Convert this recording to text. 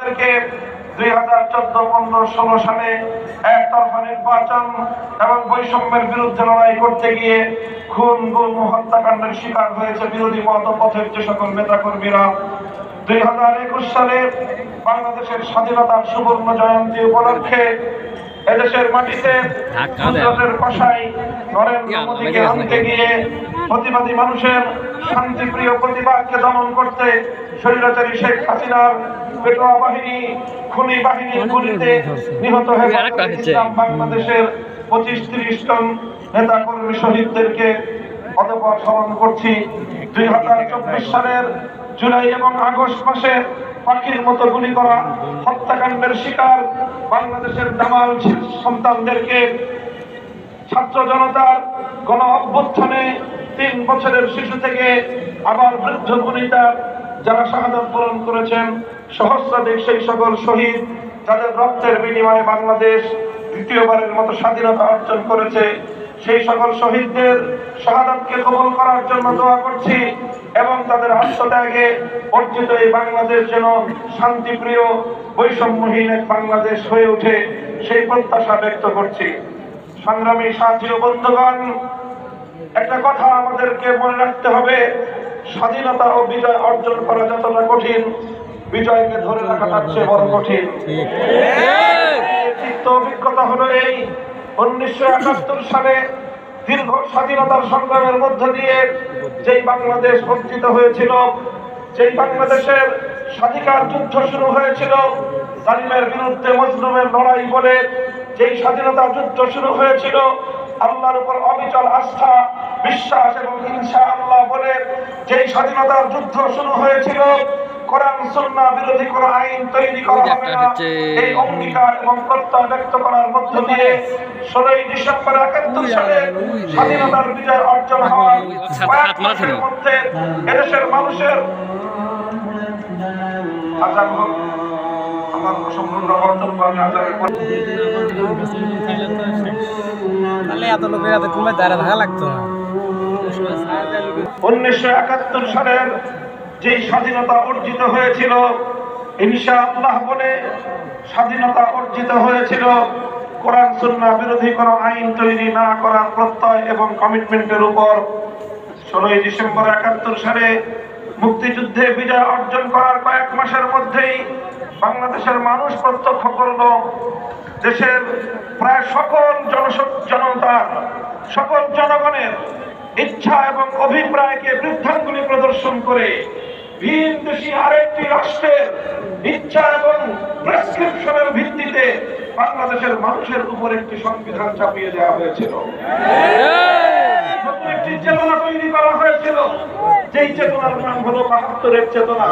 আমাদেরকে 2014-15-16 সালে একতরফা নির্বাচন এবং বৈষম্যের বিরুদ্ধে লড়াই করতে গিয়ে খুন গুম হত্যাকাণ্ডের শিকার হয়েছে বিরোধী মতপথের যে সকল নেতাকর্মীরা। 2021 সালে বাংলাদেশের স্বাধীনতার সুবর্ণ জয়ন্তী উপলক্ষে এদেশের মাটিতে গুজরাটের কষাই নরেন্দ্র মোদীকে আনতে গিয়ে প্রতিবাদী মানুষের শান্তিপ্রিয় প্রতিবাদকে দমন করতে স্বৈরাচারী শেখ হাসিনার পেটোয়া বাহিনী খুনি বাহিনীর গুলিতে নিহত হয়ে বাংলাদেশের 25-30 জন নেতা কর্মী শহীদদেরকে অতঃপর স্মরণ করছি। 2024 সালের জুলাই এবং আগস্ট মাসে পাখির মতো গুলি করা হত্যাকাণ্ডের শিকার বাংলাদেশের দামাল সন্তানদেরকে ছাত্র জনতার গণ অভ্যুত্থানে 3 বছরের শিশু থেকে আবার বৃদ্ধ বনিতা যারা শাহাদাত বরণ করেছেন, সহস্রাধিক সেই সকল শহীদ যাদের রক্তের বিনিময়ে বাংলাদেশ দ্বিতীয়বারের মতো স্বাধীনতা অর্জন করেছে, সেই সকল শহীদদের শাহাদাতকে কবুল করার জন্য দোয়া করছি এবং তাদের আত্মত্যাগে অর্জিত এই বাংলাদেশ যেন শান্তিপ্রিয় বৈষম্যহীন এক বাংলাদেশ হয়ে ওঠে সেই প্রত্যাশা ব্যক্ত করছি। সংগ্রামী সাথী ও বন্ধুগণ, একটা কথা আমাদেরকে মনে রাখতে হবে, স্বাধীনতা ও বিজয় অর্জন করা যতটা কঠিন, বিজয়কে ধরে রাখা তার চেয়ে বড় কঠিন। চিত্ত অভিজ্ঞতা হলো এই 1971 সালে দীর্ঘ স্বাধীনতার সংগ্রামের মধ্য দিয়ে যেই বাংলাদেশ অর্জিত হয়েছিল, যেই বাংলাদেশের স্বাধিকার যুদ্ধ শুরু হয়েছিল, জালিমের বিরুদ্ধে মজলুমের লড়াই বলে যেই স্বাধীনতা যুদ্ধ শুরু হয়েছিল, আল্লাহর উপর অবিচল আস্থা বিশ্বাস এবং ইনশাআল্লাহ বলে যেই স্বাধীনতার যুদ্ধ শুরু হয়েছিল, কোরআন সুন্নাহ বিরোধী কোন আইন তৈরি করা হবে না এই অঙ্গীকার এবং প্রত্যয় ব্যক্ত করার মধ্য দিয়ে 16 ডিসেম্বর 71 সালে স্বাধীনতার বিজয় অর্জন হওয়ার কয়েক মাসের মধ্যে এদেশের মানুষের আজান হোক আমার সম্পূর্ণ অর্জন করে আজানের তাহলে এত লোকের এত কমে দাঁড়া থাকা লাগতো না। 1971 সালের যেই স্বাধীনতা অর্জিত হয়েছিল, ইনশাআল্লাহ বলে স্বাধীনতা অর্জিত হয়েছিল কোরআন সুন্নাহ বিরোধী কোনো আইন তৈরি না করার প্রত্যয় এবং কমিটমেন্টের উপর। 16 ডিসেম্বর 71 সালে মুক্তিযুদ্ধে বিজয় অর্জন করার কয়েক মাসের মধ্যেই বাংলাদেশের মানুষ প্রত্যক্ষ করল দেশের প্রায় সকল জনতার সকল জনগণের ইচ্ছা এবং অভিপ্রায়কে বৃদ্ধাঙ্গুলি প্রদর্শন করে ভিন দেশি আরেকটি রাষ্ট্রের ইচ্ছা এবং প্রেসক্রিপশনের ভিত্তিতে বাংলাদেশের মানুষের উপর একটি সংবিধান চাপিয়ে দেওয়া হয়েছিল। একটি চেতনা তৈরি করা হয়েছিল, যেই চেতনার নাম হলো ৭২-এর চেতনা।